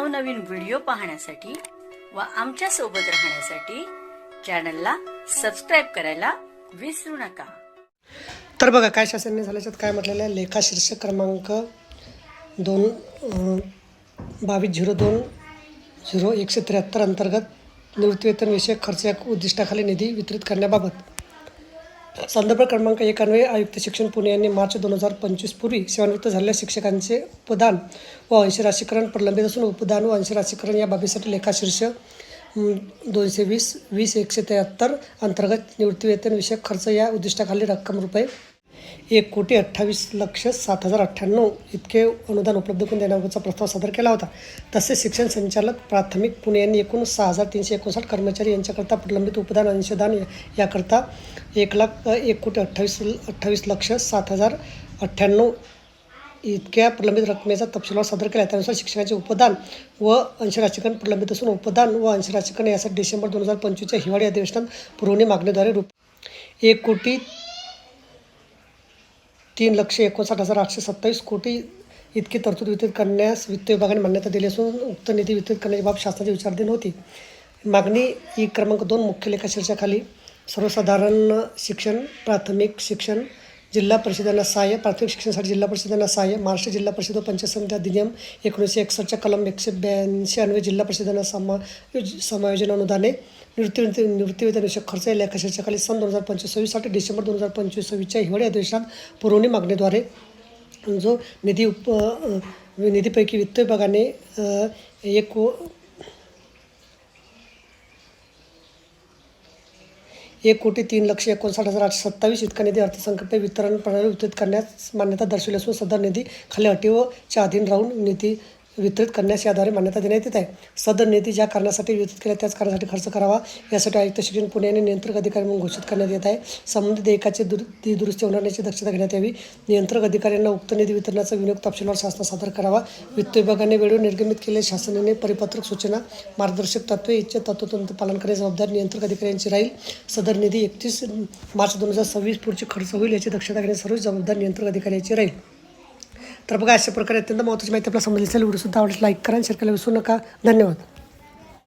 नवनवीन व्हिडिओ पाहण्यासाठी व आमच्या सोबत राहण्यासाठी चॅनलला सबस्क्राइब करायला विसरू नका। तर बघा काय शासनाने झाल्याच्यात काय म्हटलेलं आहे, लेखा शीर्षक क्रमांक 22/02/0173 अंतर्गत निवृत्तीवेतन विषयक खर्च या उद्दिष्टाखाली निधी वितरित करण्याबाबत संदर्भ क्रमांक 1 अन्वये आयुक्त शिक्षण पुणे यांनी मार्च 2025 पूर्वी सेवानिवृत्त झालेल्या शिक्षकांचे उपदान व अंशराशीकरण प्रलंबित असून उपदान व अंशराशीकरण या बाबीसाठी लेखा शीर्षक 220/20/173 अंतर्गत निवृत्तीवेतन विषयक खर्च या उद्दिष्टाखाली रक्कम रुपये 1,28,07,098 इतके अनुदान उपलब्ध करून देण्याबाबतचा प्रस्ताव सादर केला होता। तसेच शिक्षण संचालक प्राथमिक पुणे यांनी एकूण 6,359 कर्मचारी यांच्याकरता प्रलंबित उपदान अंशदान याकरता 1,28,07,098 इतक्या प्रलंबित रकमेचा तपशीलवार सादर केला। त्यानुसार शिक्षकांचे उपदान व अंशराशीकरण प्रलंबित असून उपदान व अंशराशीकरण यासाठी डिसेंबर 2025च्या हिवाळी अधिवेशनात पुरवणी मागणीद्वारे ₹1,03,59,827 कोटी इतकी तरतूद वितरित करण्यास वित्त विभागाने मान्यता दिली असून उक्त निधी वितरित करण्याची बाब शासनाची विचाराधीन होती। मागणी ई क्रमांक 2 मुख्य लेखा शीर्षकाखाली सर्वसाधारण शिक्षण, प्राथमिक शिक्षण, जिल्हा परिषदांना सहाय्य, प्राथमिक शिक्षणासाठी जिल्हा परिषदांना सहाय्य, महाराष्ट्र जिल्हा परिषद व पंचायत समिती अधिनियम 1961 कलम 182 अन्वये जिल्हा परिषदांना समायोजन अनुदाने निवृत्तीवेतन विषयक खर्च या लेखा शीर्षकाखाली सन 2025 साठी डिसेंबर 2025च्या हिवाळी अधिवेशनात पुरवणी मागणीद्वारे जो निधीपैकी वित्त विभागाने 1,03,59,827 इतका निधी अर्थसंकल्प वितरण प्रणाली वितरित करण्यास मान्यता दर्शवली असून सदर निधी खाली अटी व च्या अधीन राहून निधी वितरित करण्यास याद्वारे मान्यता देण्यात येत आहे। सदर निधी ज्या कारणासाठी वितरित केला त्याच कारणासाठी खर्च करावा यासाठी आयुक्त शिक्षण पुणे यांनी नियंत्रक अधिकारी म्हणून घोषित करण्यात येत आहे। संबंधित देयकाची दुरुस्ती होण्याची दक्षता घेण्यात यावी। नियंत्रक अधिकाऱ्यांना उक्त निधी वितरणाचा विनियोग तपशीलवार शासनास सादर करावा। वित्त विभागाने वेळोवेळी निर्गमित केलेल्या शासनाने परिपत्रक, सूचना, मार्गदर्शक तत्त्वे इच्छा तत्त्वतंत्र पालन करण्याची जबाबदारी नियंत्रक अधिकाऱ्यांची राहील। सदर निधी 31 मार्च 2026 पुढची खर्च होईल याची दक्षता घेण्याची सर्व जबाबदारी नियंत्रक अधिकाऱ्यांची राहील। तर बघा अशा प्रकारे अत्यंत महत्त्वाची माहिती आपल्याला समजली असेल। व्हिडिओ सुद्धा आवडल्यास लाईक करा आणि शेअर करायला विसरू नका। धन्यवाद।